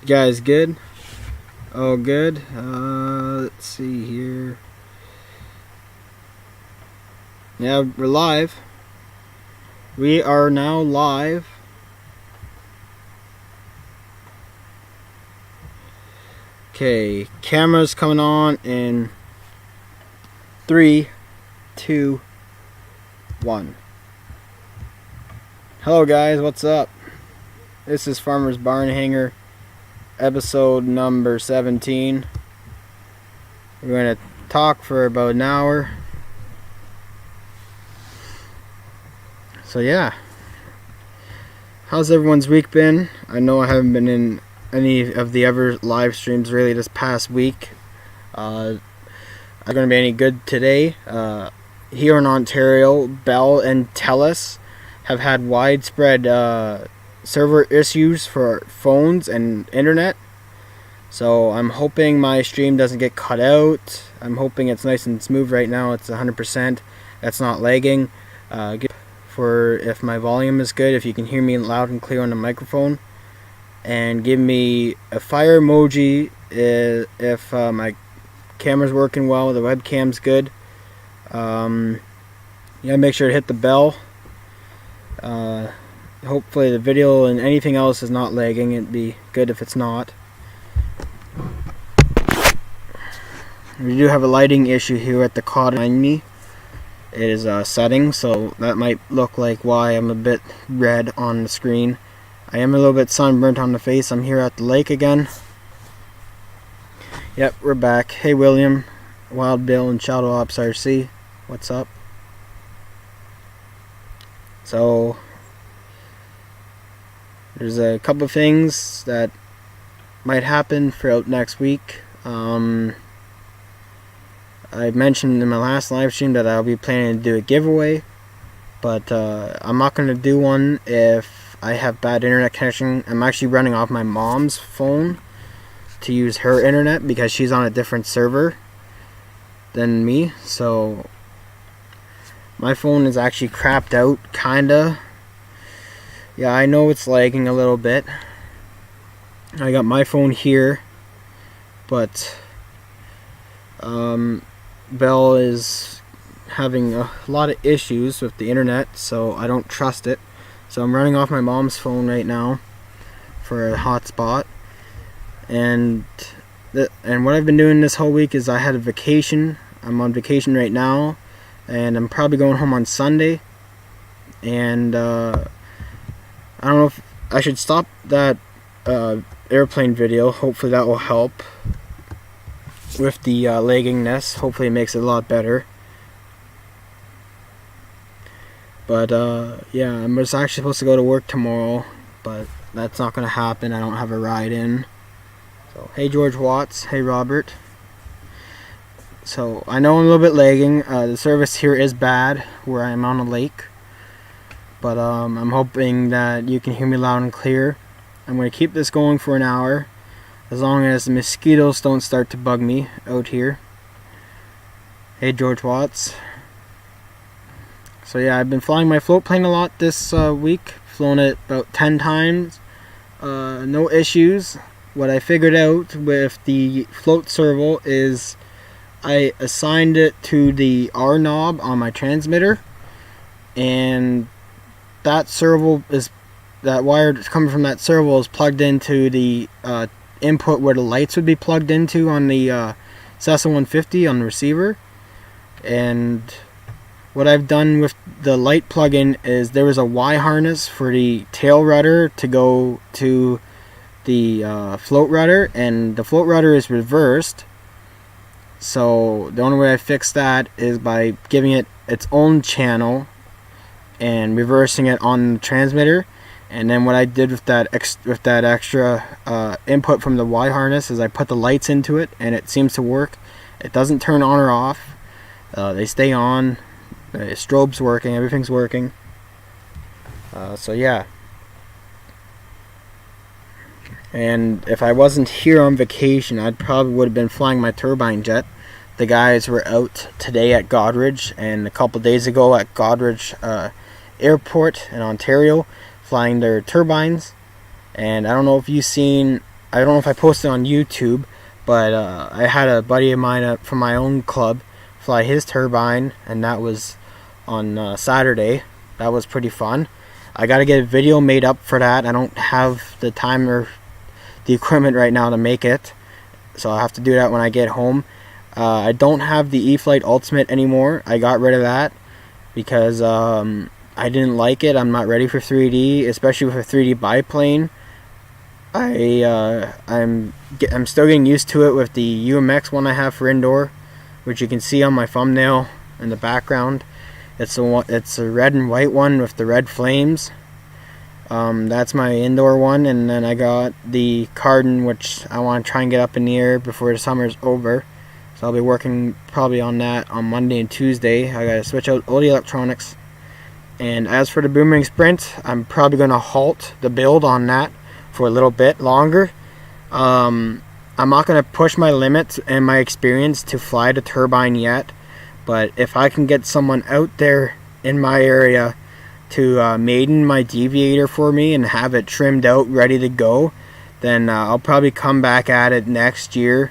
You guys good? Oh, good. Let's see here. Yeah, we're live. We are now live. Okay, camera's coming on in 3, 2, 1. Hello guys, what's up? This is Farmer's Barn Hanger, episode number 17. We're going to talk for about an hour. So yeah, how's everyone's week been? I know I haven't been in any of the other live streams really this past week. Not going to be any good today. Here in Ontario, Bell and Telus have had widespread server issues for phones and internet. So I'm hoping my stream doesn't get cut out. I'm hoping it's nice and smooth right now. It's 100%. That's not lagging. For if my volume is good, if you can hear me loud and clear on the microphone, and give me a fire emoji if my camera's working well, the webcam's good. Yeah, make sure to hit the bell. Hopefully the video and anything else is not lagging. It'd be good if it's not. We do have a lighting issue here at the cottage behind me. It is setting, so that might look like why I'm a bit red on the screen. I am a little bit sunburnt on the face. I'm here at the lake again. Yep, we're back. Hey William, Wild Bill, and Shadow Ops RC. What's up? So there's a couple of things that might happen throughout next week. I mentioned in my last live stream that I'll be planning to do a giveaway, but I'm not going to do one if I have bad internet connection. I'm actually running off my mom's phone to use her internet because she's on a different server than me. So my phone is actually crapped out, kinda. Yeah, I know it's lagging a little bit. I got my phone here, but Bell is having a lot of issues with the internet, so I don't trust it. So I'm running off my mom's phone right now for a hotspot. And what I've been doing this whole week is I had a vacation. I'm on vacation right now, and I'm probably going home on Sunday. And I don't know if I should stop that airplane video. Hopefully that will help with the laggingness. Hopefully it makes it a lot better. But yeah, I'm just actually supposed to go to work tomorrow, but that's not going to happen. I don't have a ride in. So hey George Watts, hey Robert. So I know I'm a little bit lagging. The service here is bad where I'm on a lake, but I'm hoping that you can hear me loud and clear. I'm going to keep this going for an hour, as long as the mosquitoes don't start to bug me out here. Hey George Watts. So yeah, I've been flying my float plane a lot this week. Flown it about 10 times. No issues. What I figured out with the float servo is I assigned it to the R knob on my transmitter, and that servo is, that wire coming from that servo is plugged into the input where the lights would be plugged into on the Cessna 150 on the receiver. And what I've done with the light plug-in is there was a Y harness for the tail rudder to go to the float rudder, and the float rudder is reversed. So the only way I fix that is by giving it its own channel and reversing it on the transmitter. And then what I did with that extra input from the Y harness is I put the lights into it, and it seems to work. It doesn't turn on or off. They stay on. The strobe's working. Everything's working. So yeah. And if I wasn't here on vacation, I probably would have been flying my turbine jet. The guys were out today at Goderich and a couple days ago at Goderich Airport in Ontario, flying their turbines. And I don't know if you've seen I don't know if I posted on YouTube, but I had a buddy of mine from my own club fly his turbine, and that was on Saturday. That was pretty fun. I gotta get a video made up for that. I don't have the time or the equipment right now to make it, so I'll have to do that when I get home. I don't have the Flght Ultimate anymore. I got rid of that because I didn't like it. I'm not ready for 3D, especially with a 3D biplane. I'm still getting used to it with the UMX one I have for indoor, which you can see on my thumbnail in the background. It's a red and white one with the red flames. That's my indoor one, and then I got the Cardin, which I want to try and get up in the air before the summer's over. So I'll be working probably on that on Monday and Tuesday. I gotta switch out all the electronics. And as for the Boomerang Sprint, I'm probably gonna halt the build on that for a little bit longer. I'm not gonna push my limits and my experience to fly the turbine yet. But if I can get someone out there in my area to maiden my deviator for me and have it trimmed out, ready to go, then I'll probably come back at it next year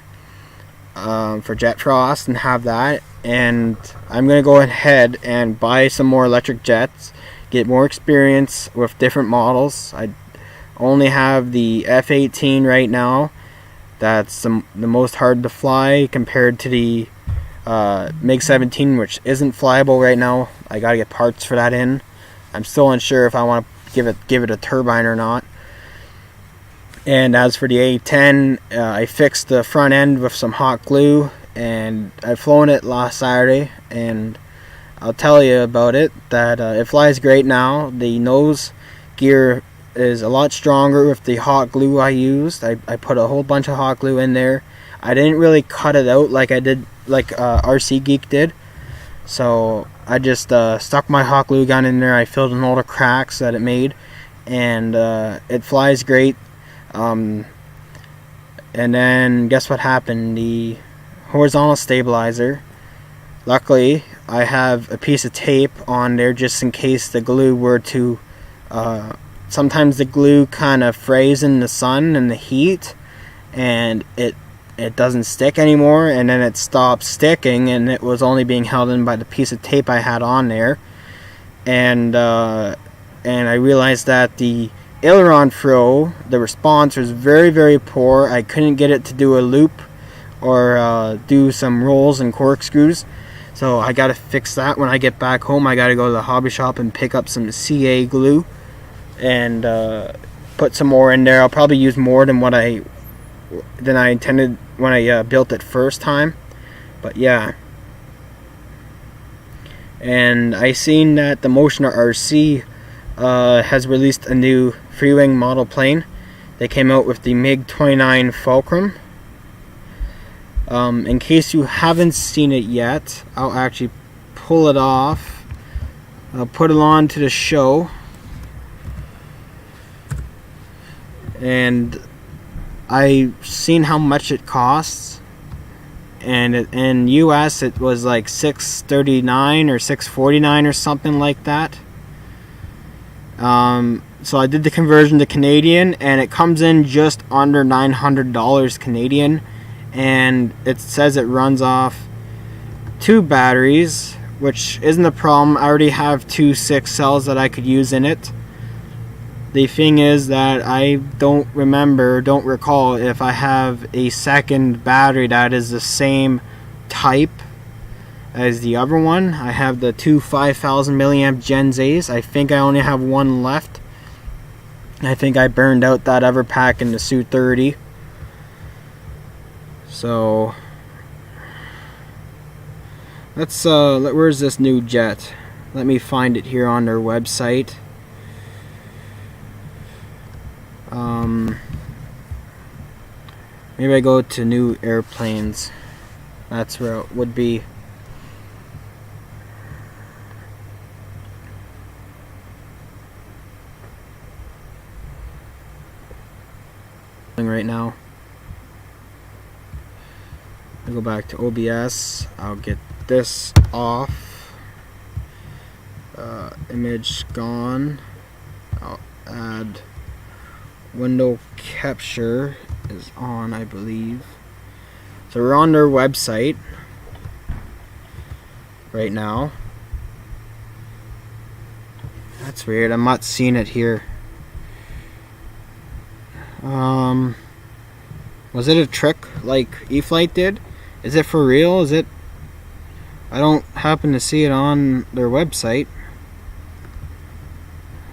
for Jet Frost and have that. And I'm going to go ahead and buy some more electric jets, get more experience with different models. I only have the F-18 right now. That's the most hard to fly compared to the MiG-17, which isn't flyable right now. I gotta get parts for that in. I'm still unsure if I want to give it a turbine or not. And as for the A-10, I fixed the front end with some hot glue, and I've flown it last Saturday, and I'll tell you about it, that it flies great now. The nose gear is a lot stronger with the hot glue I used. I put a whole bunch of hot glue in there. I didn't really cut it out like I did, like RC Geek did. So I just stuck my hot glue gun in there. I filled in all the cracks that it made, and it flies great. And then guess what happened? The horizontal stabilizer, luckily I have a piece of tape on there just in case the glue were to sometimes the glue kind of frays in the sun and the heat, and it doesn't stick anymore, and then it stopped sticking, and it was only being held in by the piece of tape I had on there. And I realized that the aileron throw, the response was very, very poor. I couldn't get it to do a loop or do some rolls and corkscrews, so I gotta fix that when I get back home. I gotta go to the hobby shop and pick up some CA glue and put some more in there. I'll probably use more than I intended when I built it first time, but yeah. And I seen that the MotionRC has released a new free-wing model plane. They came out with the MiG-29 Fulcrum. In case you haven't seen it yet, I'll actually pull it off. I'll put it on to the show. And I've seen how much it costs, and in US it was like $639 or $649 or something like that. So I did the conversion to Canadian, and it comes in just under $900 Canadian, and it says it runs off 2 batteries, which isn't a problem. I already have 2 6 cells that I could use in it. The thing is that I don't recall if I have a second battery that is the same type as the other one. I have the 2 5000 milliamp Gen A's. I think I only have one left. I think I burned out that other pack in the Su-30. So let's where's this new jet? Let me find it here on their website. Maybe I go to new airplanes. That's where it would be. Right now, I'll go back to OBS. I'll get this off. Image gone. I'll add window capture is on, I believe. So we're on their website right now. That's weird. I'm not seeing it here. Was it a trick like eFlight did? Is it for real? Is it? I don't happen to see it on their website.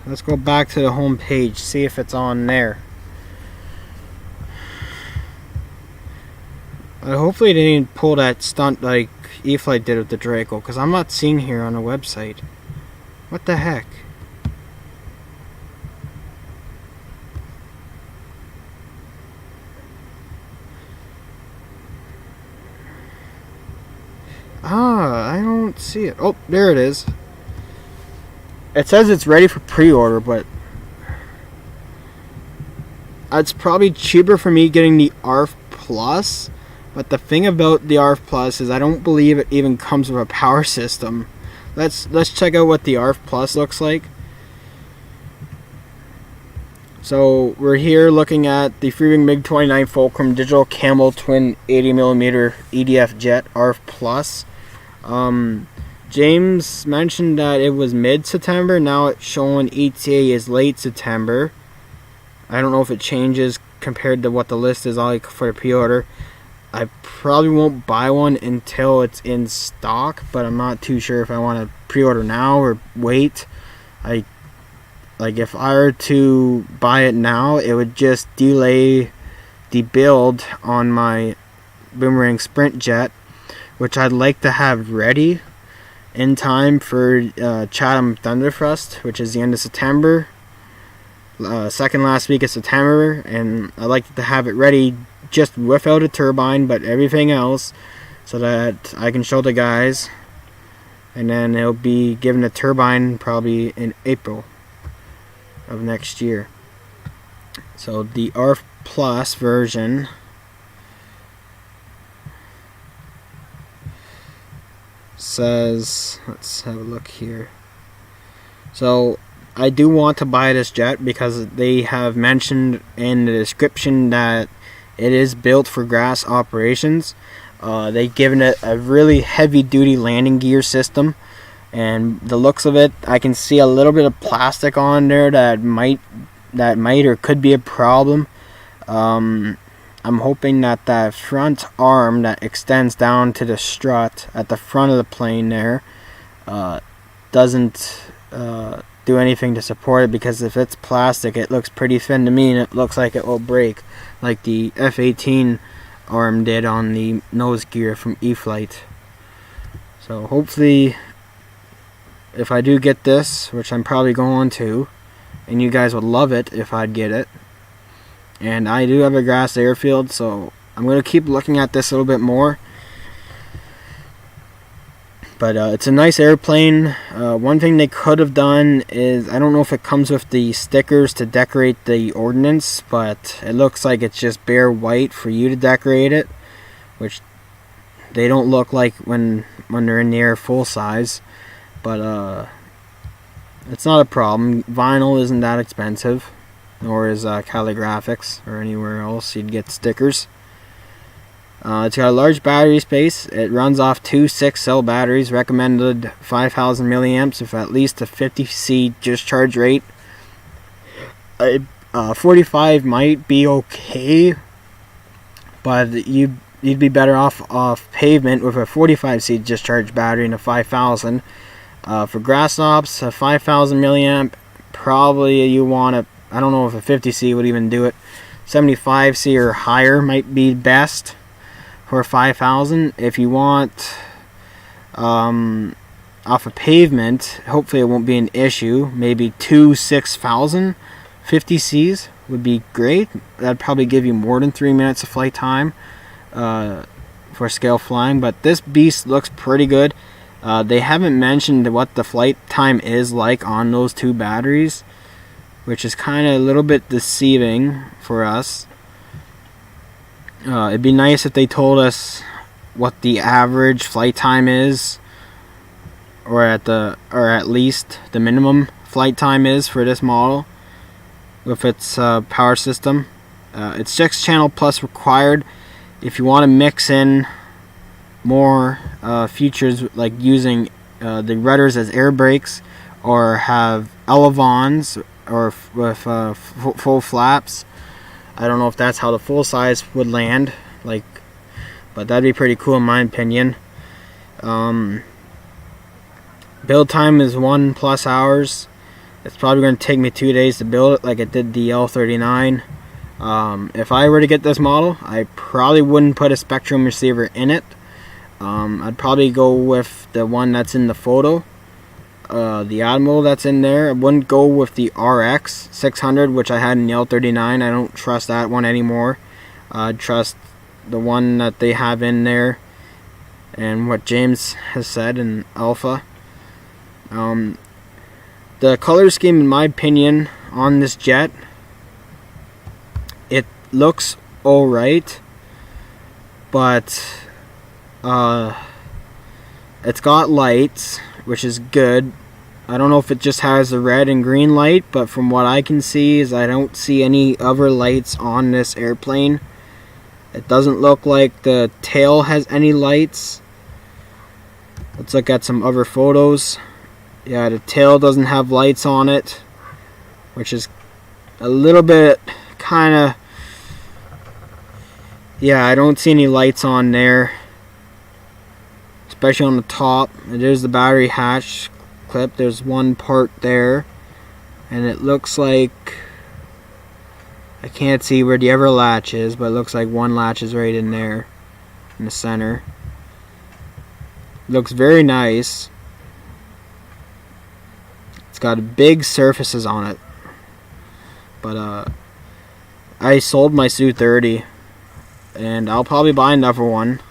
Let's go back to the home page, see if it's on there. Hopefully they didn't pull that stunt like eFlight did with the Draco, because I'm not seeing here on the website. What the heck? I don't see it. Oh, there it is. It says it's ready for pre-order, but it's probably cheaper for me getting the ARF Plus. But the thing about the ARF Plus is I don't believe it even comes with a power system. Let's check out what the ARF Plus looks like. So we're here looking at the Freewing MiG-29 Fulcrum Digital Camel Twin 80mm EDF Jet ARF Plus. James mentioned that it was mid-September. Now it's showing ETA is late September. I don't know if it changes compared to what the list is like for the pre-order. I probably won't buy one until it's in stock, but I'm not too sure if I want to pre-order now or wait. If I were to buy it now, it would just delay the build on my Boomerang Sprint jet, which I'd like to have ready in time for Chatham Thunderthrust, which is the end of September, second last week of September, and I'd like to have it ready just without a turbine, but everything else, so that I can show the guys, and then it'll be given a turbine probably in April of next year. So the ARF Plus version says, let's have a look here. So I do want to buy this jet because they have mentioned in the description that it is built for grass operations. They've given it a really heavy duty landing gear system, and the looks of it, I can see a little bit of plastic on there that might or could be a problem. I'm hoping that that front arm that extends down to the strut at the front of the plane there doesn't do anything to support it, because if it's plastic it looks pretty thin to me and it looks like it will break, like the F-18 arm did on the nose gear from eFlight. So hopefully, if I do get this, which I'm probably going to, and you guys would love it if I'd get it, and I do have a grass airfield, so I'm going to keep looking at this a little bit more. But it's a nice airplane. One thing they could have done is, I don't know if it comes with the stickers to decorate the ordnance, but it looks like it's just bare white for you to decorate it, which they don't look like when they're in the air full size. But it's not a problem. Vinyl isn't that expensive, nor is Calligraphics or anywhere else you'd get stickers. It's got a large battery space. It runs off two 6-cell batteries, recommended 5,000 milliamps with at least a 50C discharge rate. 45 might be okay, but you'd be better off pavement with a 45C discharge battery and a 5,000. For grass ops, a 5,000 milliamp, probably you want a, I don't know if a 50C would even do it. 75C or higher might be best for 5,000. If you want off a pavement, hopefully it won't be an issue. Maybe two 6,000 50Cs would be great. That'd probably give you more than 3 minutes of flight time for scale flying. But this beast looks pretty good. They haven't mentioned what the flight time is like on those two batteries, which is kind of a little bit deceiving for us. It'd be nice if they told us what the average flight time is, or at least the minimum flight time is for this model with its power system. It's 6-channel plus required. If you want to mix in more features like using the rudders as air brakes, or have elevons, or with full flaps, I don't know if that's how the full size would land, like, but that'd be pretty cool in my opinion. Build time is 1+ hours. It's probably going to take me 2 days to build it, like it did the L39. If I were to get this model, I probably wouldn't put a Spectrum receiver in it. I'd probably go with the one that's in the photo, the Admiral that's in there. I wouldn't go with the RX 600, which I had in the L39. I don't trust that one anymore. I'd trust the one that they have in there, and what James has said in Alpha. The color scheme, in my opinion, on this jet, it looks alright, but it's got lights, which is good. I don't know if it just has a red and green light, but from what I can see is I don't see any other lights on this airplane. It doesn't look like the tail has any lights. Let's look at some other photos. Yeah, the tail doesn't have lights on it, which is a little bit kind of, yeah, I don't see any lights on there, especially on the top. There's the battery hatch clip. There's one part there, and it looks like, I can't see where the other latch is, but it looks like one latch is right in there in the center. Looks very nice. It's got big surfaces on it, but I sold my Su-30, and I'll probably buy another one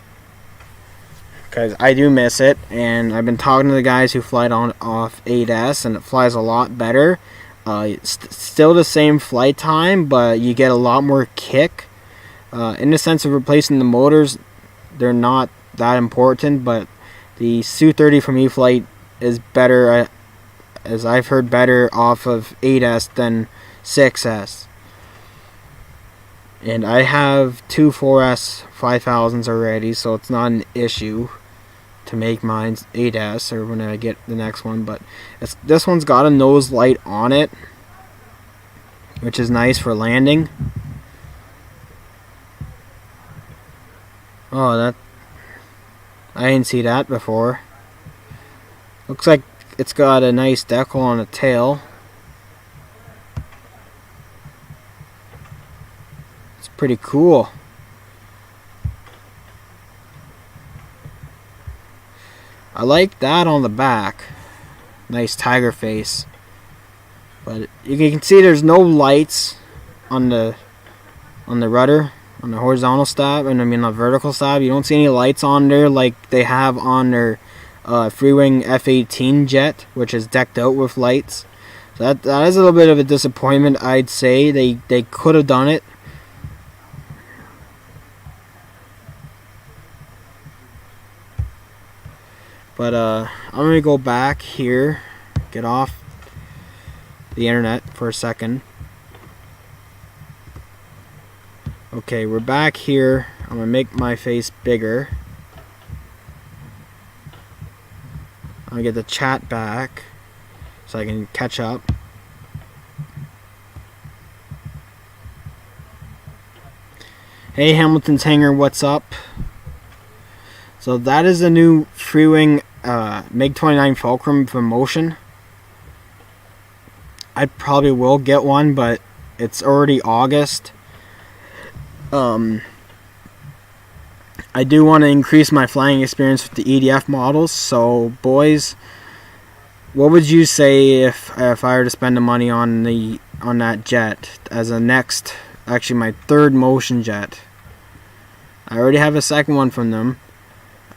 because I do miss it. And I've been talking to the guys who fly on off 8S, and it flies a lot better. Still the same flight time, but you get a lot more kick. In the sense of replacing the motors, they're not that important, but the Su-30 from E-flite is better, as I've heard, better off of 8S than 6S. And I have two 4S 5000s already, so it's not an issue to make mine 8S or when I get the next one. But this one's got a nose light on it, which is nice for landing. Oh, that, I didn't see that before. Looks like it's got a nice decal on the tail. It's pretty cool. I like that on the back. Nice tiger face. But you can see there's no lights on the rudder, on the horizontal stab, and I mean the vertical stab. You don't see any lights on there like they have on their Freewing F-18 jet, which is decked out with lights. So that is a little bit of a disappointment, I'd say. They could have done it. But I'm gonna go back here, get off the internet for a second. Okay, we're back here. I'm gonna make my face bigger. I'm gonna get the chat back so I can catch up. Hey Hamilton's Hangar, what's up? So that is the new Freewing MiG-29 Fulcrum from Motion. I probably will get one, but it's already August. I do want to increase my flying experience with the EDF models. So, boys, what would you say if I were to spend the money on that jet as a next, actually my third Motion jet? I already have a second one from them.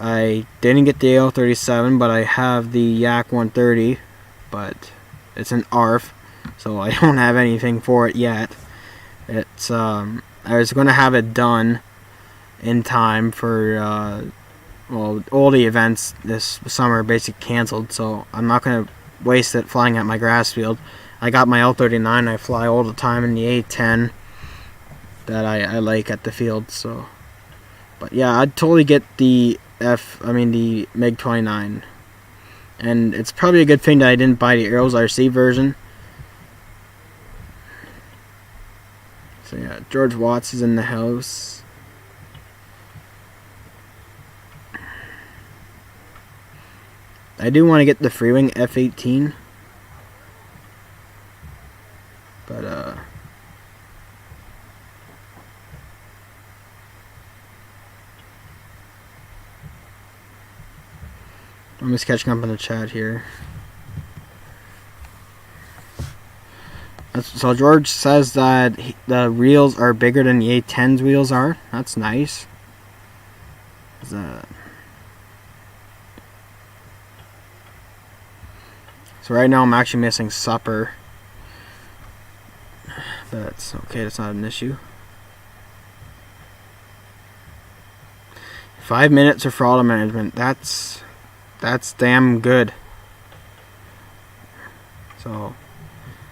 I didn't get the AL-37, but I have the Yak 130, but it's an ARF, so I don't have anything for it yet. It's I was going to have it done in time for well, all the events this summer are basically canceled, so I'm not going to waste it flying at my grass field. I got my L-39. I fly all the time in the A-10, that I like at the field. So, but yeah, I'd totally get the the MiG-29, and it's probably a good thing that I didn't buy the Arrows RC version. So yeah, George Watts is in the house. I do want to get the Freewing F-18, but I'm just catching up on the chat here. So George says that the wheels are bigger than the A10's wheels are. That's nice. So right now I'm actually missing supper. But that's okay, that's not an issue. 5 minutes of throttle management. That's damn good. So,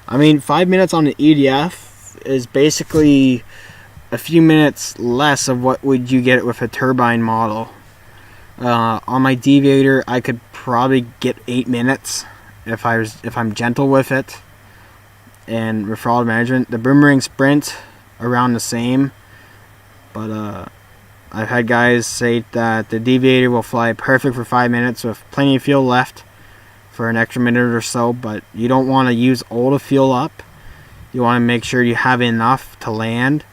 I mean, 5 minutes on the EDF is basically a few minutes less of what would you get with a turbine model. On my deviator, I could probably get 8 minutes if I'm gentle with it. And with throttle management, the Boomerang Sprint around the same. But I've had guys say that the deviator will fly perfect for 5 minutes with plenty of fuel left for an extra minute or so, but you don't want to use all the fuel up. You want to make sure you have enough to land.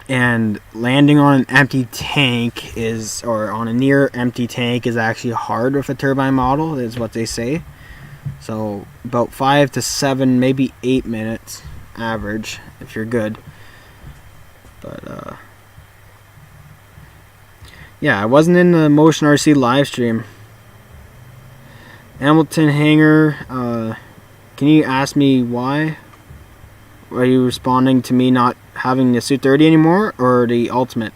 And landing on an empty tank or on a near empty tank is actually hard with a turbine model, is what they say. So about 5 to 7, maybe 8 minutes average if you're good. But yeah, I wasn't in the Motion RC live stream. Hamilton Hanger, can you ask me why? Are you responding to me not having the Suit 30 anymore, or the Ultimate?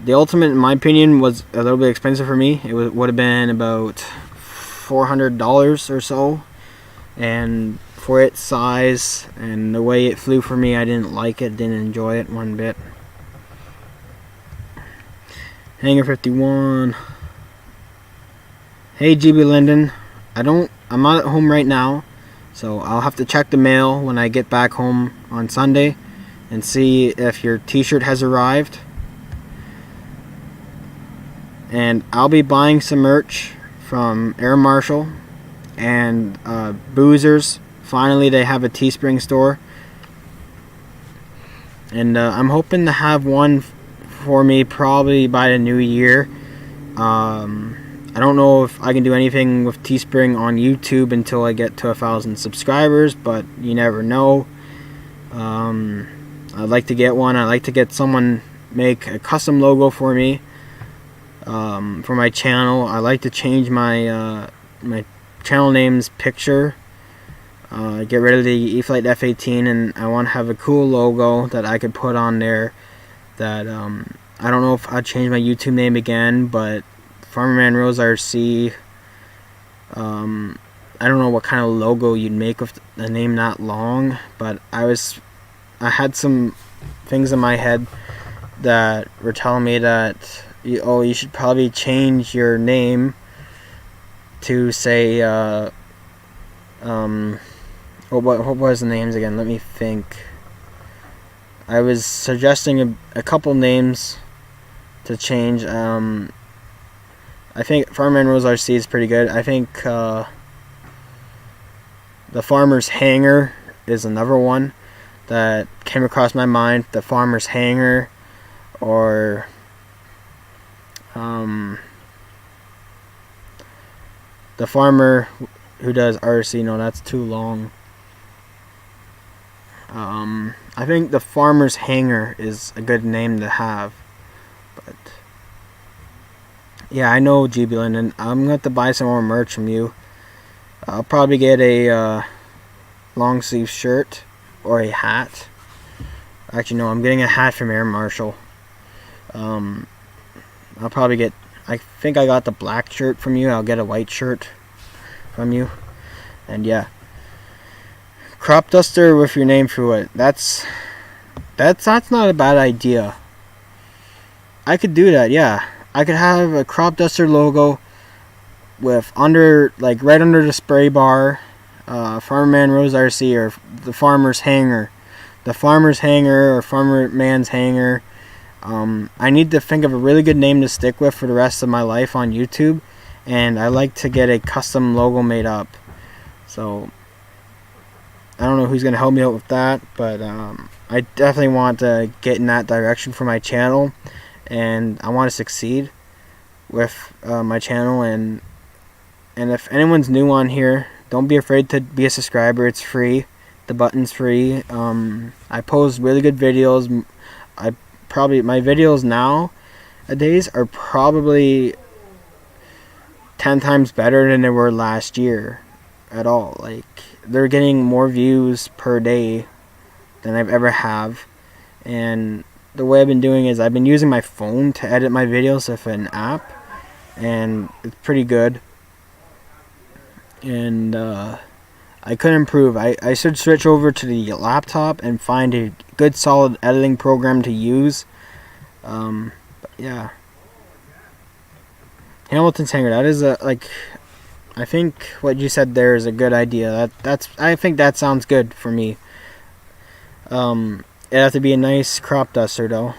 The Ultimate, in my opinion, was a little bit expensive for me. It would have been about $400 or so, and for its size and the way it flew for me, I didn't like it, didn't enjoy it one bit. Hanger 51. Hey GBLynden, I'm not at home right now, so I'll have to check the mail when I get back home on Sunday and see if your t-shirt has arrived. And I'll be buying some merch from Air Marshal and Boozers. Finally, they have a Teespring store, and I'm hoping to have one for me probably by the new year. I don't know if I can do anything with Teespring on YouTube until I get to 1,000 subscribers, but you never know. I'd like to get one. I'd like to get someone make a custom logo for me for my channel. I like to change my my channel name's picture. Get rid of the E-Flite F-18, and I want to have a cool logo that I could put on there. That I don't know if I'd change my YouTube name again, but FarmermanRoesRC. I don't know what kind of logo you'd make with a name that long, but I had some things in my head that were telling me that you should probably change your name to say what was the names again? Let me think. I was suggesting a couple names to change. I think FarmermanRoesRC is pretty good. I think the Farmer's Hangar is another one that came across my mind. The Farmer's Hangar, or the farmer who does RC. No, that's too long. I think the Farmer's Hangar is a good name to have. But yeah, I know GBLynden. I'm going to have to buy some more merch from you. I'll probably get a long sleeve shirt or a hat. Actually, no, I'm getting a hat from Air Marshal. I'll probably get, I think I got the black shirt from you. I'll get a white shirt from you. And yeah. crop duster with your name through it. That's not a bad idea. I could do that, yeah. I could have a crop duster logo with right under the spray bar, FarmermanRoesRC, or the Farmer's Hanger. The Farmer's Hanger or Farmerman's Hanger. I need to think of a really good name to stick with for the rest of my life on YouTube, and I like to get a custom logo made up. So I don't know who's going to help me out with that, but I definitely want to get in that direction for my channel, and I want to succeed with my channel. And if anyone's new on here, don't be afraid to be a subscriber. It's free. The button's free. I post really good videos. My videos nowadays are probably 10 times better than they were last year at all. Like, they're getting more views per day than I've ever have. And the way I've been doing is I've been using my phone to edit my videos with an app, and it's pretty good. And I could improve. I should switch over to the laptop and find a good solid editing program to use. But yeah, Hamilton's Hanger, that is I think what you said there is a good idea. I think that sounds good for me. It'd have to be a nice crop duster though.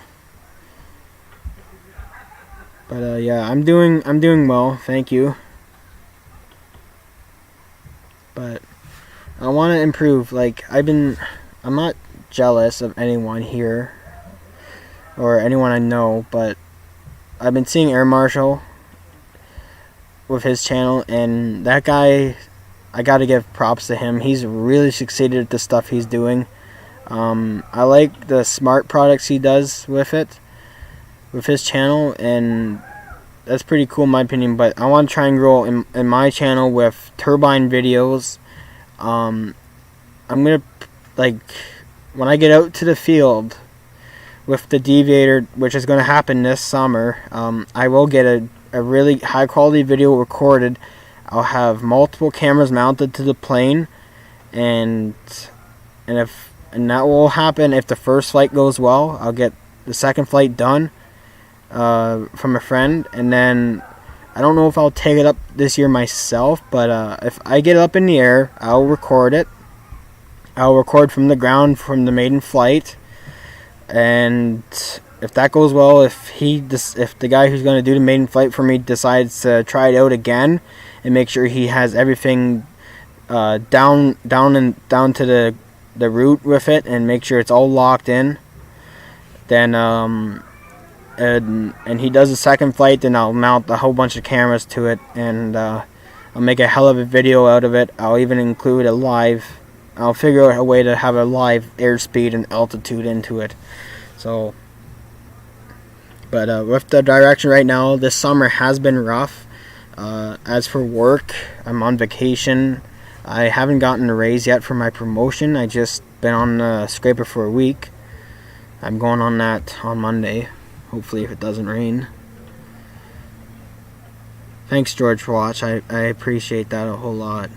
But yeah, I'm doing well, thank you. But I want to improve. I'm not jealous of anyone here or anyone I know, but I've been seeing Air Marshal with his channel, and that guy, I gotta give props to him. He's really succeeded at the stuff he's doing. I like the smart products he does with his channel, and that's pretty cool in my opinion. But I want to try and grow in my channel with turbine videos. I'm gonna, when I get out to the field with the deviator, which is going to happen this summer, I will get a really high quality video recorded. I'll have multiple cameras mounted to the plane, and that will happen if the first flight goes well. I'll get the second flight done from a friend, and then I don't know if I'll take it up this year myself, but if I get it up in the air, I'll record it. I'll record from the ground from the maiden flight, and if that goes well, if the guy who's going to do the maiden flight for me decides to try it out again and make sure he has everything down to the route with it, and make sure it's all locked in, then and he does a second flight, then I'll mount a whole bunch of cameras to it, and I'll make a hell of a video out of it. I'll even include I'll figure out a way to have a live airspeed and altitude into it. So, but with the direction right now, this summer has been rough. As for work, I'm on vacation. I haven't gotten a raise yet for my promotion. I just been on the scraper for a week. I'm going on that on Monday, hopefully, if it doesn't rain. Thanks, George, for watching. I appreciate that a whole lot.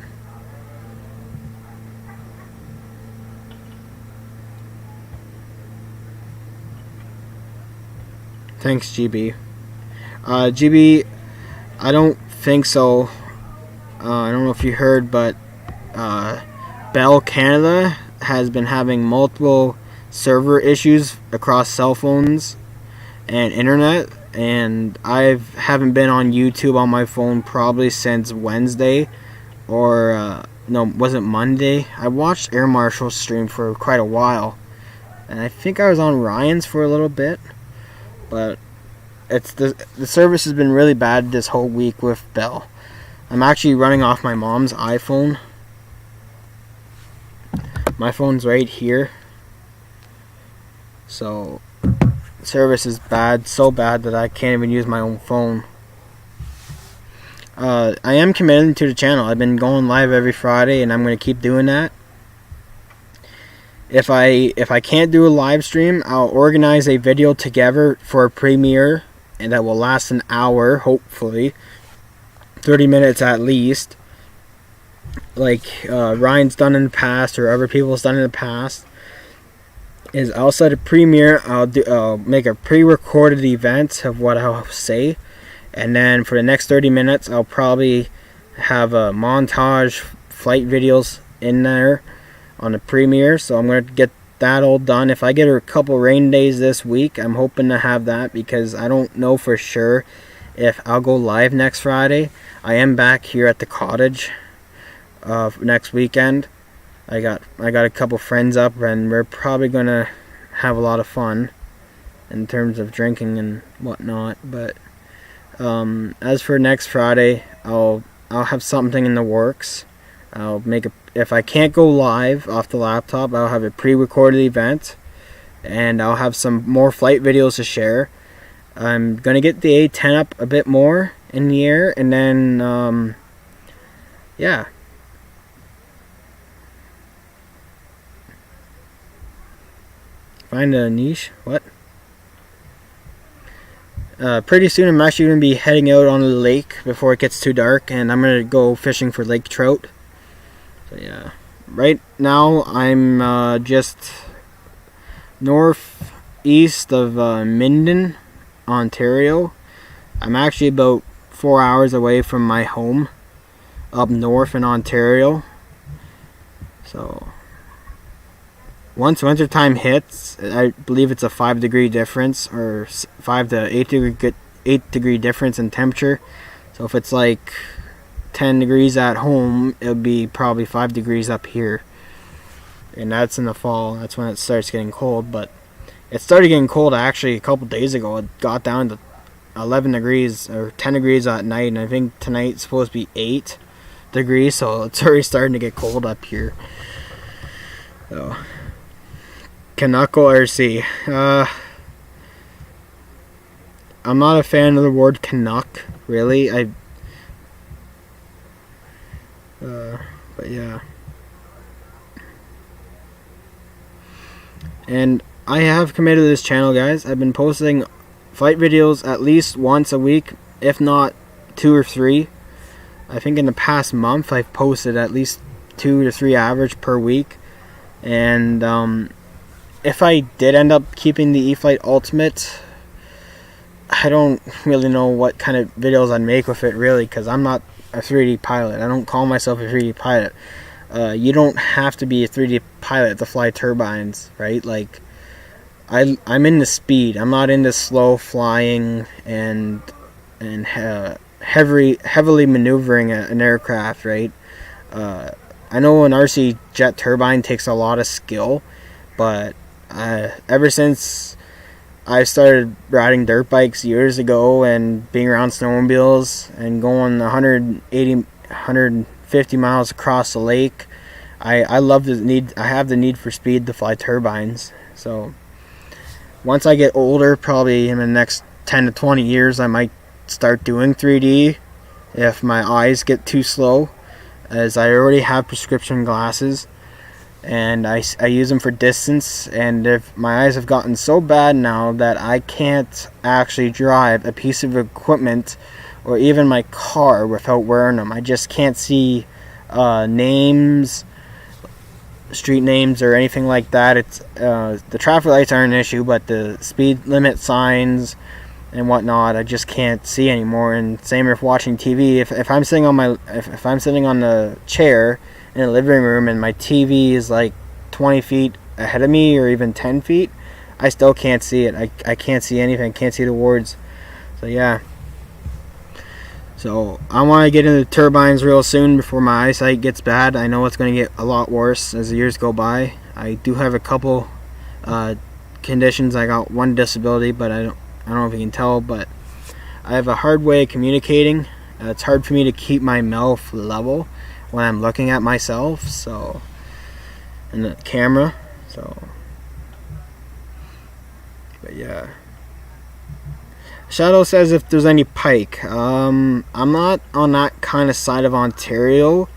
Thanks, GB. GB, I don't think so. I don't know if you heard, but Bell Canada has been having multiple server issues across cell phones and internet, and I haven't been on YouTube on my phone probably since Wednesday, or no, was it Monday? I watched Air Marshal's stream for quite a while, and I think I was on Ryan's for a little bit. But it's the service has been really bad this whole week with Bell. I'm actually running off my mom's iPhone. My phone's right here. So service is bad, so bad that I can't even use my own phone. I am committed to the channel. I've been going live every Friday, and I'm going to keep doing that. If I can't do a live stream, I'll organize a video together for a premiere, and that will last an hour, hopefully 30 minutes at least, like Ryan's done in the past or other people's done in the past, is outside of premiere I'll make a pre-recorded event of what I'll say, and then for the next 30 minutes I'll probably have a montage flight videos in there on the premiere. So I'm going to get that all done. If I get a couple rain days this week, I'm hoping to have that, because I don't know for sure if I'll go live next Friday. I am back here at the cottage next weekend. I got a couple friends up, and we're probably gonna have a lot of fun in terms of drinking and whatnot. But as for next Friday, I'll have something in the works. I'll make if I can't go live off the laptop, I'll have a pre-recorded event, and I'll have some more flight videos to share. I'm gonna get the A10 up a bit more in the air, and then yeah. Find a niche. What? Pretty soon I'm actually going to be heading out on the lake before it gets too dark, and I'm going to go fishing for lake trout. So yeah. Right now I'm just northeast of Minden, Ontario. I'm actually about 4 hours away from my home up north in Ontario. So once wintertime hits, I believe it's a 5-degree difference, or 5 to 8 degree difference in temperature. So if it's like 10 degrees at home, it'll be probably 5 degrees up here. And that's in the fall. That's when it starts getting cold. But it started getting cold actually a couple days ago. It got down to 11 degrees or 10 degrees at night, and I think tonight's supposed to be 8 degrees. So it's already starting to get cold up here. So Canuckle RC. I'm not a fan of the word Canuck, really. But yeah. And I have committed to this channel, guys. I've been posting flight videos at least once a week, if not 2 or 3. I think in the past month I've posted at least 2 to 3 average per week. And if I did end up keeping the E-flite Ultimate, I don't really know what kind of videos I'd make with it, really, because I'm not a 3D pilot. I don't call myself a 3D pilot. You don't have to be a 3D pilot to fly turbines, right? Like, I'm into speed. I'm not into slow flying and heavily maneuvering an aircraft, right? I know an RC jet turbine takes a lot of skill, but ever since I started riding dirt bikes years ago and being around snowmobiles and going 180, 150 miles across the lake, I have the need for speed to fly turbines. So once I get older, probably in the next 10 to 20 years, I might start doing 3D if my eyes get too slow, as I already have prescription glasses. And I use them for distance, and if my eyes have gotten so bad now that I can't actually drive a piece of equipment or even my car without wearing them. I just can't see names, street names, or anything like that. It's the traffic lights aren't an issue, but the speed limit signs and whatnot, I just can't see anymore. And same with watching TV. If I'm sitting on if I'm sitting on the chair in the living room and my TV is like 20 feet ahead of me or even 10 feet, I still can't see it. I can't see anything. Can't see the words. So yeah. So I want to get into turbines real soon before my eyesight gets bad. I know it's going to get a lot worse as the years go by. I do have a couple conditions. I got one disability, but I don't know if you can tell, but I have a hard way of communicating. It's hard for me to keep my mouth level when I'm looking at myself, so, in the camera, so, but yeah. Shadow says if there's any pike. I'm not on that kind of side of Ontario.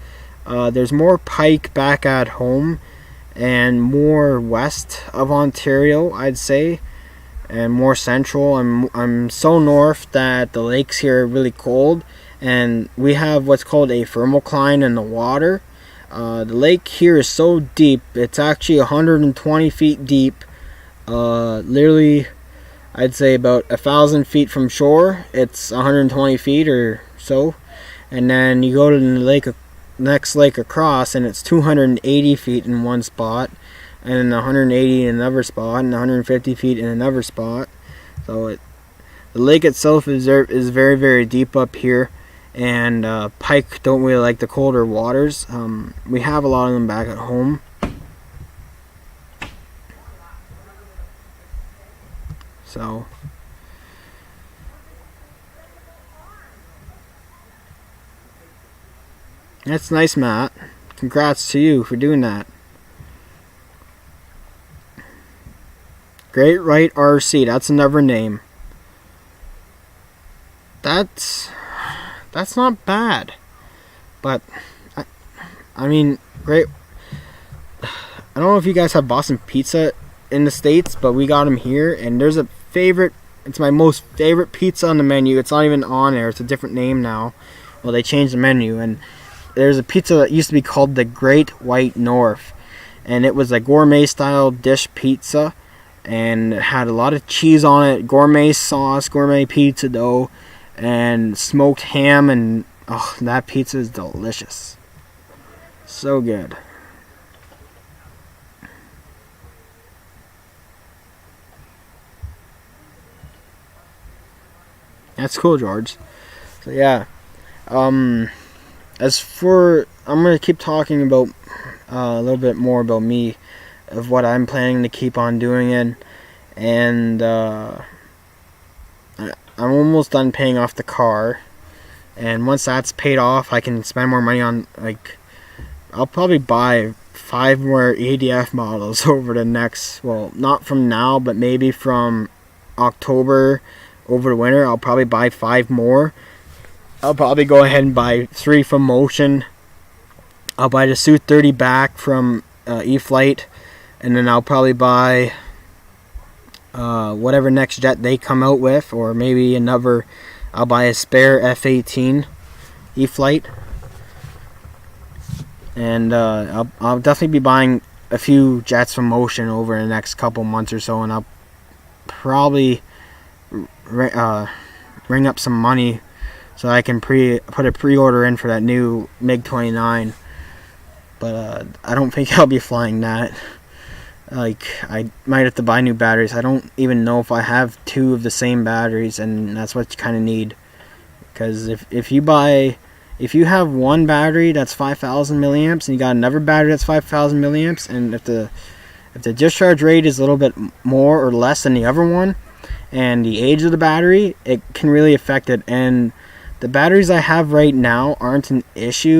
There's more pike back at home and more west of Ontario, I'd say, and more central. I'm so north that the lakes here are really cold, and we have what's called a thermocline in the water, The lake here is so deep. It's actually 120 feet deep. Literally, I'd say about 1,000 feet from shore. It's 120 feet or so. And then you go to the lake, next lake across, and it's 280 feet in one spot, and then 180 in another spot, and 150 feet in another spot. So the lake itself is very, very deep up here, and pike don't really like the colder waters. We have a lot of them back at home. So that's nice, Matt. Congrats to you for doing that. GBLynden RC, that's another name. That's not bad. But I mean, great. I don't know if you guys have Boston pizza in the States, but we got them here, and there's a favorite. It's my most favorite pizza on the menu. It's not even on there. It's a different name now. Well, they changed the menu, and there's a pizza that used to be called the Great White North, and it was a gourmet style dish pizza, and it had a lot of cheese on it, gourmet sauce, gourmet pizza dough, and smoked ham, and oh, that pizza is delicious. So good. That's cool, George. So yeah, as for, I'm going to keep talking about a little bit more about me, of what I'm planning to keep on doing, and I'm almost done paying off the car, and once that's paid off, I can spend more money on, like, I'll probably buy 5 more ADF models over the next, well, not from now, but maybe from October over the winter. I'll probably buy 5 more. I'll probably go ahead and buy 3 from Motion. I'll buy the Suit 30 back from Flght, and then I'll probably buy whatever next jet they come out with, or maybe another. I'll buy a spare F-18 Flght, and I'll definitely be buying a few jets from Motion over the next couple months or so, and I'll probably ring up some money so I can put a pre-order in for that new MiG-29. But I don't think I'll be flying that. Like, I might have to buy new batteries. I don't even know if I have 2 of the same batteries, and that's what you kind of need. Because if you have one battery that's 5,000 milliamps, and you got another battery that's 5,000 milliamps, and if the discharge rate is a little bit more or less than the other one, and the age of the battery, it can really affect it. And the batteries I have right now aren't an issue.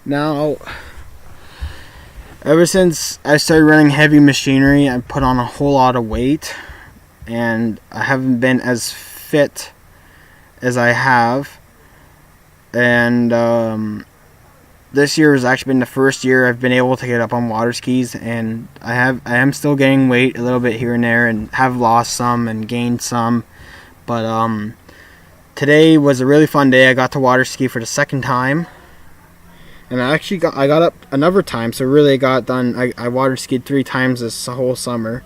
Now, ever since I started running heavy machinery, I've put on a whole lot of weight, and I haven't been as fit as I have. And this year has actually been the first year I've been able to get up on water skis, and I am still gaining weight a little bit here and there, and have lost some and gained some. But today was a really fun day. I got to water ski for the second time. And I got up another time, so really I got done. I water skied 3 times this whole summer.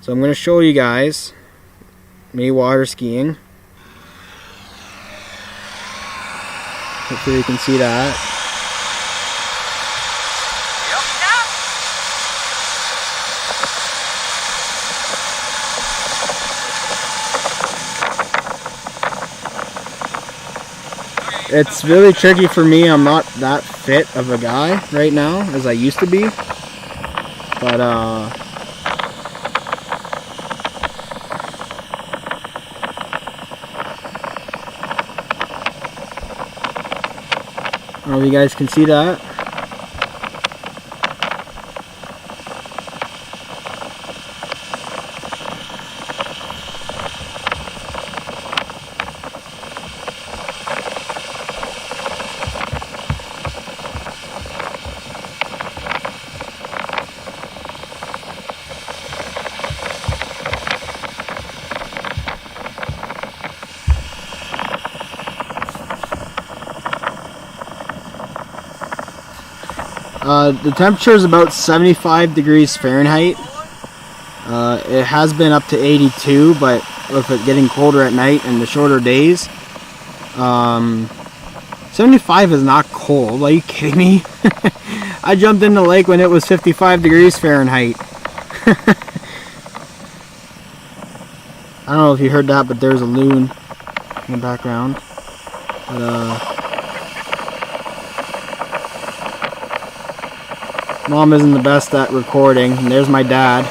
So I'm going to show you guys me water skiing. Hopefully you can see that. It's really tricky for me. I'm not that fit of a guy right now as I used to be. But I don't know if you guys can see that. The temperature is about 75 degrees Fahrenheit. It has been up to 82, but with it getting colder at night and the shorter days, 75 is not cold. Are you kidding me? I jumped in the lake when it was 55 degrees Fahrenheit. I don't know if you heard that, but there's a loon in the background. But, Mom isn't the best at recording, and there's my dad.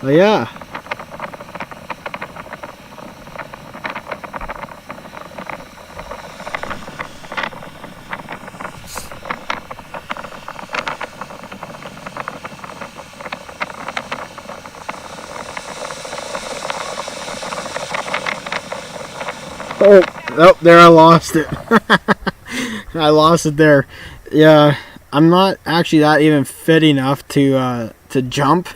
But yeah. Oh, there I lost it. I lost it there. Yeah, I'm not actually that even fit enough to jump.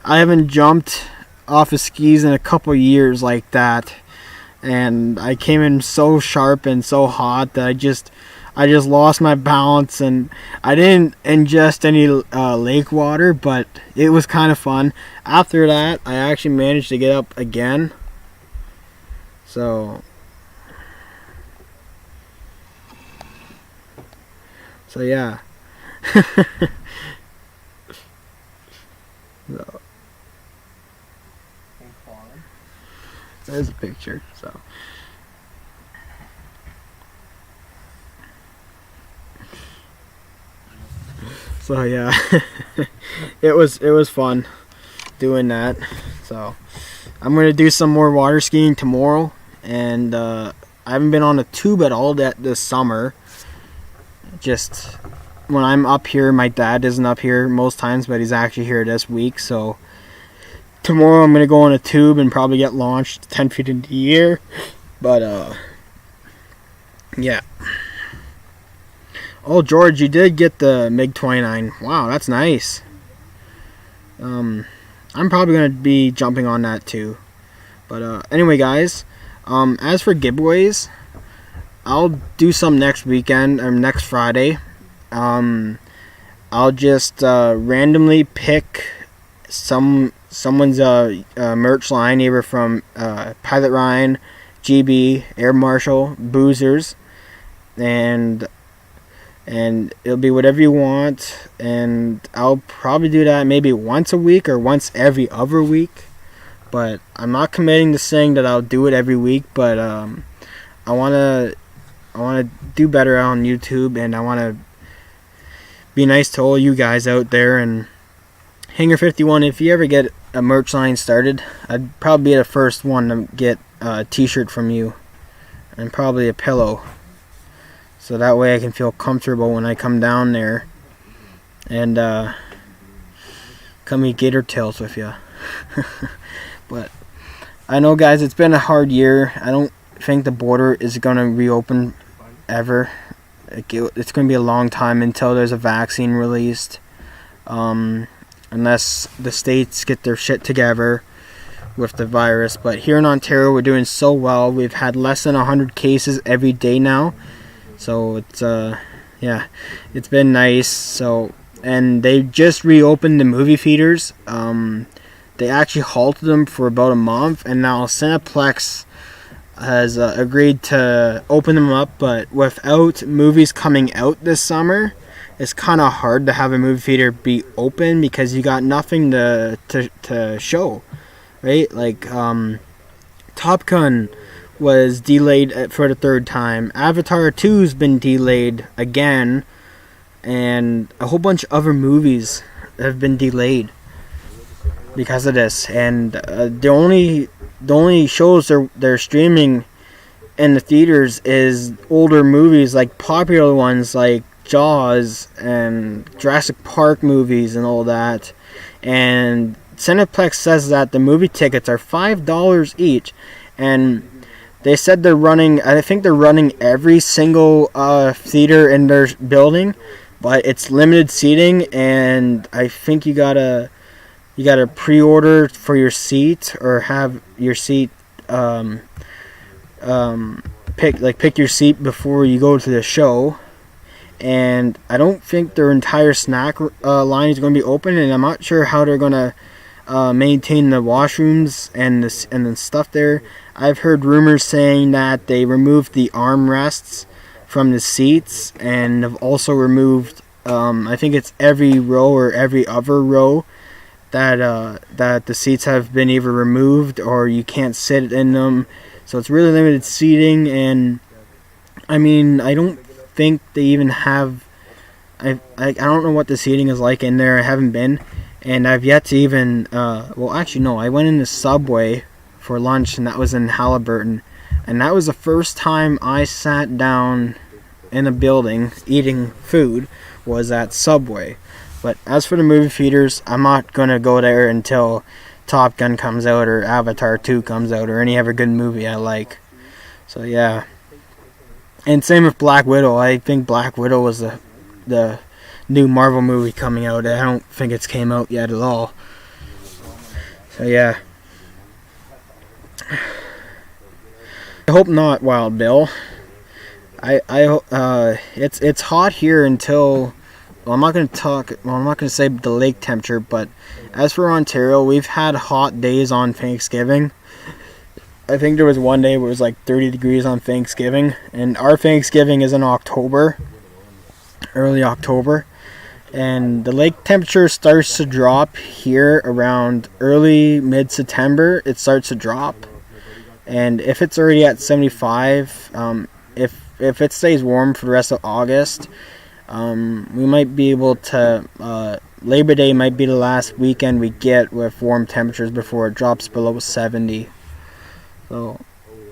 I haven't jumped off of skis in a couple years like that, and I came in so sharp and so hot that I just lost my balance, and I didn't ingest any lake water, but it was kind of fun. After that, I actually managed to get up again. So yeah. So, there's a picture. So yeah, it was fun doing that. So I'm gonna do some more water skiing tomorrow, and I haven't been on a tube at all this summer. Just when I'm up here, my dad isn't up here most times, but he's actually here this week. So tomorrow I'm gonna go on a tube and probably get launched 10 feet into the air. But yeah. Oh, George, you did get the MiG-29. Wow, that's nice. I'm probably gonna be jumping on that too. But anyway, guys, as for giveaways, I'll do some next weekend or next Friday. I'll just randomly pick someone's merch line, either from Pilot Ryan, GB, Air Marshal, Boozers, and it'll be whatever you want, and I'll probably do that maybe once a week or once every other week. But I'm not committing to saying that I'll do it every week, but I want to do better on YouTube, and I want to be nice to all you guys out there. And Hanger 51, if you ever get a merch line started, I'd probably be the first one to get a t-shirt from you, and probably a pillow, so that way I can feel comfortable when I come down there and come eat gator tails with you. But I know, guys, it's been a hard year. I don't think the border is going to reopen ever. It's going to be a long time until there's a vaccine released, unless the states get their shit together with the virus. But here in Ontario, we're doing so well. We've had less than 100 cases every day now, so it's yeah, it's been nice. So, and they just reopened the movie theaters. They actually halted them for about a month, and now Cineplex has agreed to open them up. But without movies coming out this summer, it's kind of hard to have a movie theater be open, because you got nothing to show, right? Like Top Gun was delayed for the third time. Avatar 2's been delayed again, and a whole bunch of other movies have been delayed because of this. And the only shows they're streaming in the theaters is older movies, like popular ones like Jaws and Jurassic Park movies and all that. And Cineplex says that the movie tickets are $5 each, and they said I think they're running every single theater in their building, but it's limited seating, and I think you gotta pre-order for your seat, or have your seat pick your seat before you go to the show. And I don't think their entire snack line is going to be open, and I'm not sure how they're going to maintain the washrooms and the stuff there. I've heard rumors saying that they removed the armrests from the seats, and have also removed, I think it's every row or every other row that the seats have been either removed or you can't sit in them. So it's really limited seating, and I mean, I don't think they even have. I don't know what the seating is like in there. I haven't been, and I've yet to even. Well, actually, no. I went in the Subway for lunch, and that was in Halliburton, and that was the first time I sat down in a building eating food was at Subway. But as for the movie theaters, I'm not gonna go there until Top Gun comes out or Avatar 2 comes out or any other good movie I like. So yeah. And same with Black Widow. I think Black Widow was the new Marvel movie coming out. I don't think it's came out yet at all. So yeah. I hope not, Wild Bill. It's hot here until. Well, I'm not going to say the lake temperature, but as for Ontario, we've had hot days on Thanksgiving. I think there was one day where it was like 30 degrees on Thanksgiving, and our Thanksgiving is in October, early October, and the lake temperature starts to drop here around early mid-September. It starts to drop, and if it's already at 75, if it stays warm for the rest of August, we might be able to, Labor Day might be the last weekend we get with warm temperatures before it drops below 70. So,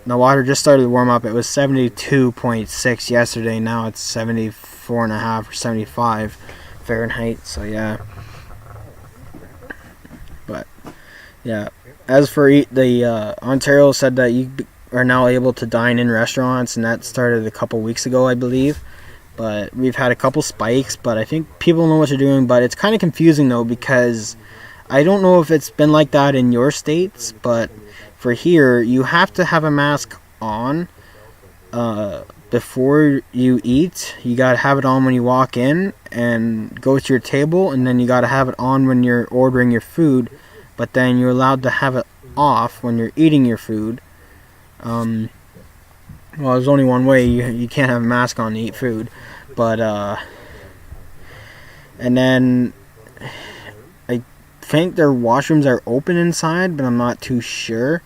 the water just started to warm up. It was 72.6 yesterday. Now it's 74.5 or 75 Fahrenheit. So, yeah. But, yeah. As for the Ontario said that you are now able to dine in restaurants, and that started a couple weeks ago, I believe. But we've had a couple spikes, but I think people know what they're doing. But it's kind of confusing, though, because I don't know if it's been like that in your states, but for here, you have to have a mask on before you eat. You got to have it on when you walk in and go to your table, and then you got to have it on when you're ordering your food, but then you're allowed to have it off when you're eating your food. Well, there's only one way. You can't have a mask on to eat food. But, and then I think their washrooms are open inside, but I'm not too sure.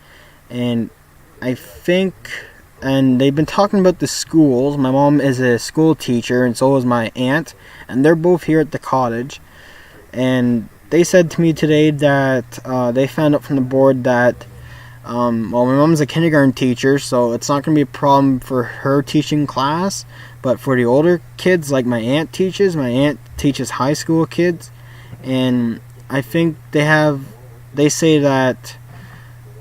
And I think, and they've been talking about the schools. My mom is a school teacher, and so is my aunt. And they're both here at the cottage. And they said to me today that they found out from the board that well, my mom's a kindergarten teacher, so it's not going to be a problem for her teaching class. But for the older kids, like my aunt teaches high school kids, and I think they say that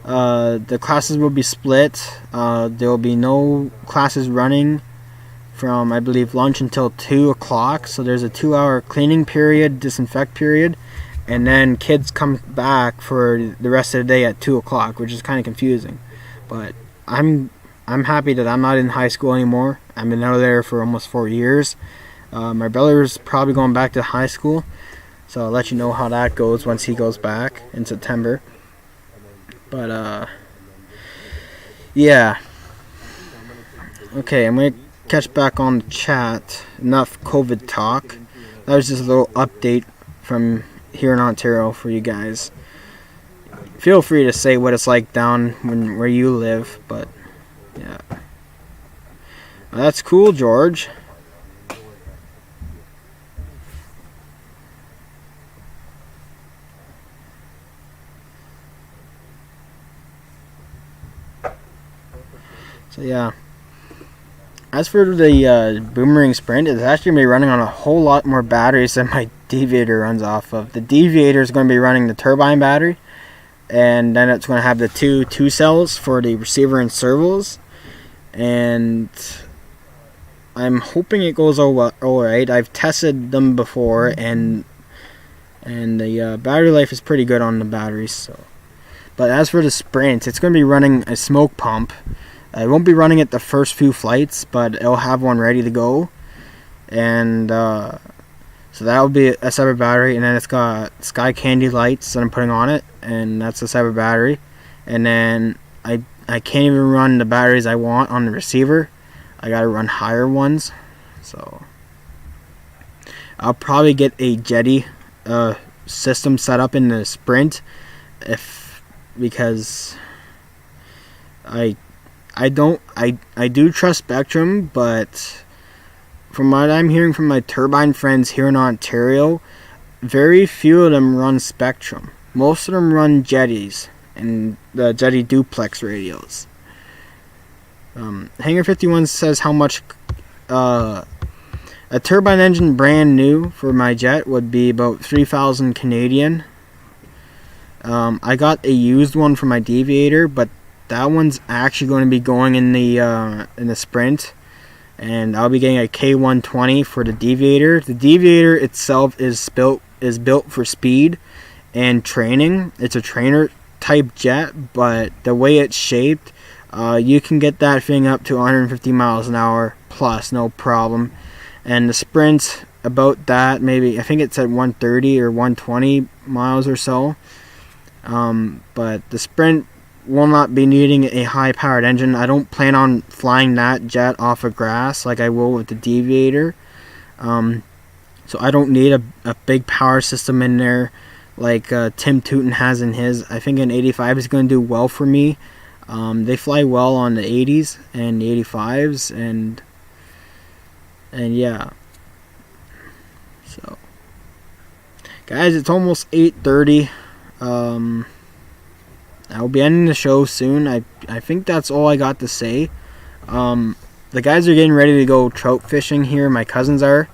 the classes will be split. There will be no classes running from, I believe, lunch until 2 o'clock. So there's a 2-hour cleaning period, disinfect period, and then kids come back for the rest of the day at 2 o'clock, which is kind of confusing. But I'm happy that I'm not in high school anymore. I've been out of there for almost 4 years. My brother's probably going back to high school, so I'll let you know how that goes once he goes back in September. But, yeah. Okay, I'm going to catch back on the chat. Enough COVID talk. That was just a little update from here in Ontario for you guys. Feel free to say what it's like down where you live, but yeah. Well, that's cool, George. So yeah. As for the Boomerang Sprint, it's actually going to be running on a whole lot more batteries than my Deviator runs off of. The Deviator is going to be running the turbine battery, and then it's going to have the two cells for the receiver and servos. And I'm hoping it goes alright. I've tested them before, and the battery life is pretty good on the batteries. So, but as for the Sprint, it's going to be running a smoke pump. I won't be running it the first few flights, but it'll have one ready to go. And so that will be a separate battery, and then it's got Sky Candy lights that I'm putting on it, and that's a separate battery. And then I can't even run the batteries I want on the receiver. I gotta run higher ones. So I'll probably get a Jetty system set up in the Sprint, because I do trust Spectrum, but from what I'm hearing from my turbine friends here in Ontario, very few of them run Spectrum. Most of them run Jetties and the Jetty duplex radios. Hangar 51 says how much a turbine engine brand new for my jet would be about 3,000 Canadian. I got a used one for my Deviator, but that one's actually going to be going in the Sprint, and I'll be getting a K120 for the Deviator. The Deviator itself is built for speed and training. It's a trainer type jet, but the way it's shaped, you can get that thing up to 150 miles an hour plus, no problem. And the Sprint, about that, maybe I think it's at 130 or 120 miles or so. But the Sprint will not be needing a high-powered engine. I don't plan on flying that jet off of grass like I will with the Deviator. So I don't need a big power system in there like Tim Tootin has in his. I think an 85 is going to do well for me. They fly well on the 80s and the 85s, and yeah. So, guys, it's almost 8:30. I'll be ending the show soon. I think that's all I got to say. The guys are getting ready to go trout fishing here. My cousins are.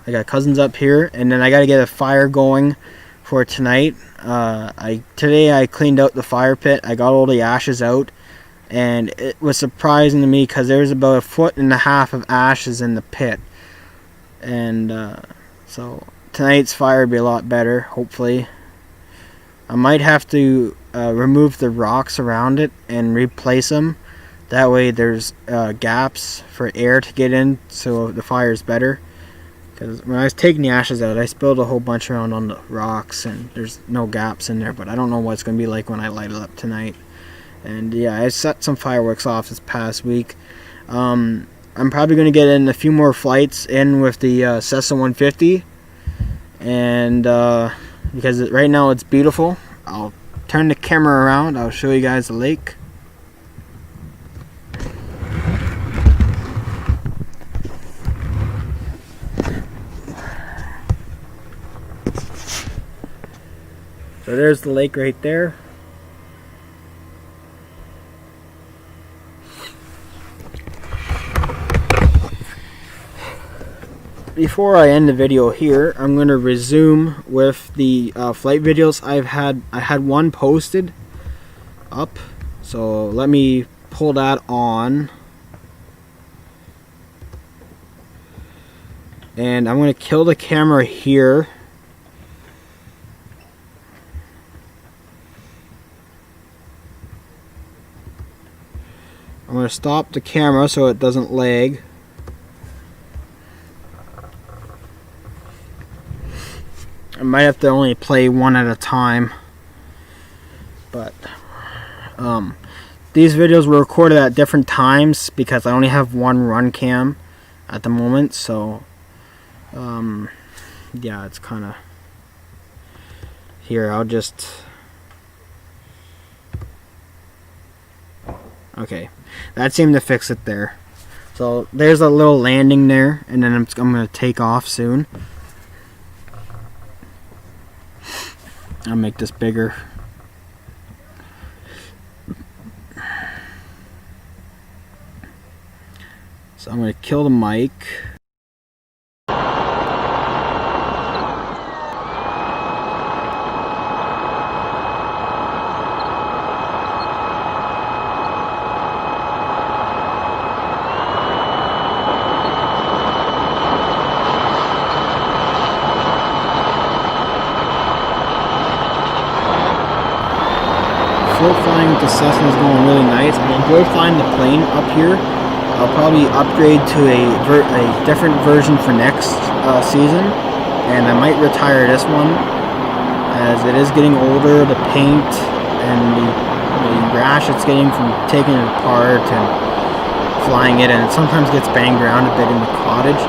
I got cousins up here, and then I got to get a fire going for tonight. Today I cleaned out the fire pit. I got all the ashes out, and it was surprising to me because there was about 1.5 feet of ashes in the pit. And so tonight's fire will be a lot better, hopefully. I might have to remove the rocks around it and replace them. That way there's gaps for air to get in, so the fire is better. Because when I was taking the ashes out, I spilled a whole bunch around on the rocks, and there's no gaps in there, but I don't know what it's going to be like when I light it up tonight. And yeah, I set some fireworks off this past week. I'm probably going to get in a few more flights in with the Cessna 150, and because right now it's beautiful. I'll turn the camera around. I'll show you guys the lake. So there's the lake right there. Before I end the video here, I'm going to resume with the flight videos I had one posted up, so let me pull that on, and I'm going to kill the camera here. I'm going to stop the camera so it doesn't lag. I might have to only play one at a time, but these videos were recorded at different times because I only have one run cam at the moment, so yeah, it's kind of here. I'll just okay, that seemed to fix it there. So there's a little landing there, and then I'm going to take off soon. I'll make this bigger. So I'm going to kill the mic. float flying with the Cessna is going really nice. I enjoy flying the plane up here. I'll probably upgrade to a different version for next season, and I might retire this one as it is getting older. The paint and the rash it's getting from taking it apart and flying it, and it sometimes gets banged around a bit in the cottage.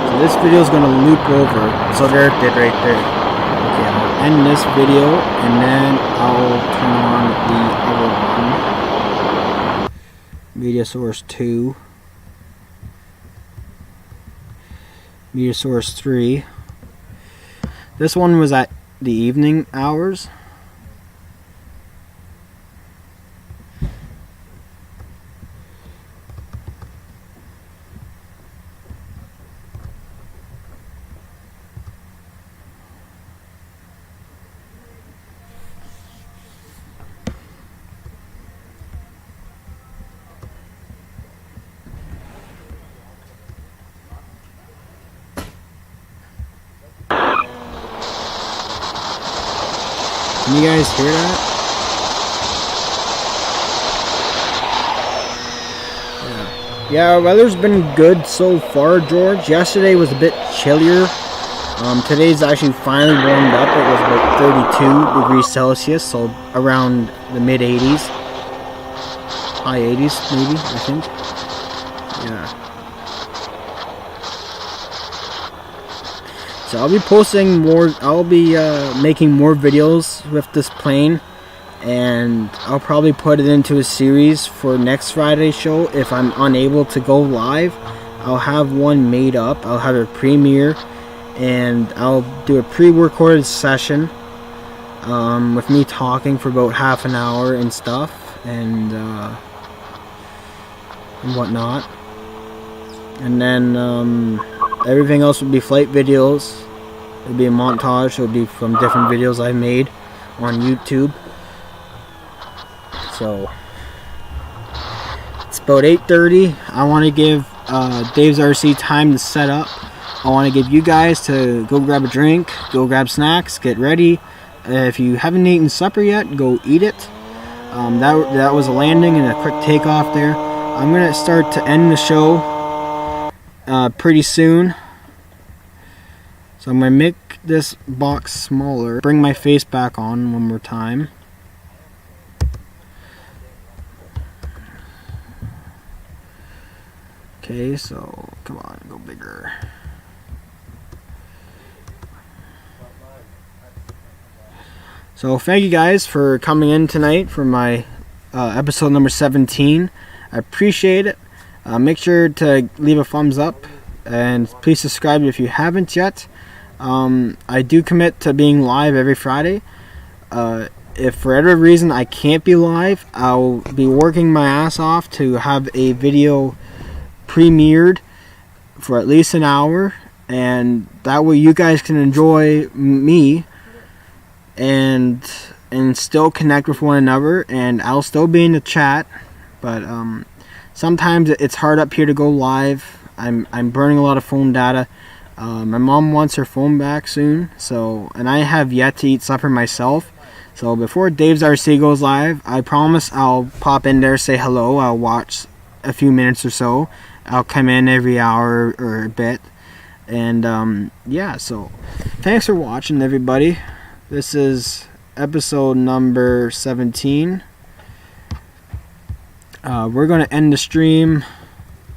So this video is going to loop over. So there it did right there. Okay, I'll end this video and then I'll turn on the other one. Media source 2. Media source 3. This one was at the evening hours. Can you guys hear that? Yeah, weather's been good so far, George. Yesterday was a bit chillier. Today's actually finally warmed up. It was about 32 degrees Celsius, so around the mid 80s. High 80s, maybe, I think. Yeah. So I'll be posting more, I'll be making more videos with this plane, and I'll probably put it into a series for next Friday's show. If I'm unable to go live, I'll have one made up. I'll have a premiere, and I'll do a pre-recorded session with me talking for about half an hour and stuff, and whatnot. And then everything else would be flight videos. It would be a montage. It would be from different videos I made on YouTube. So it's about 8:30. I want to give Dave's RC time to set up. I want to give you guys to go grab a drink, go grab snacks, get ready. If you haven't eaten supper yet, go eat it. That was a landing and a quick takeoff there. I'm gonna start to end the show pretty soon, so I'm gonna make this box smaller, bring my face back on one more time. Okay, so come on, go bigger. So thank you guys for coming in tonight for my episode number 17. I appreciate it. Make sure to leave a thumbs up, and please subscribe if you haven't yet. I do commit to being live every Friday. If for whatever reason I can't be live, I'll be working my ass off to have a video premiered for at least an hour, and that way you guys can enjoy me and still connect with one another, and I'll still be in the chat. But sometimes it's hard up here to go live. I'm burning a lot of phone data. My mom wants her phone back soon, and I have yet to eat supper myself. So before Dave's RC goes live, I promise I'll pop in there, say hello. I'll watch a few minutes or so. I'll come in every hour or a bit. And yeah, so thanks for watching, everybody. This is episode number 17. We're going to end the stream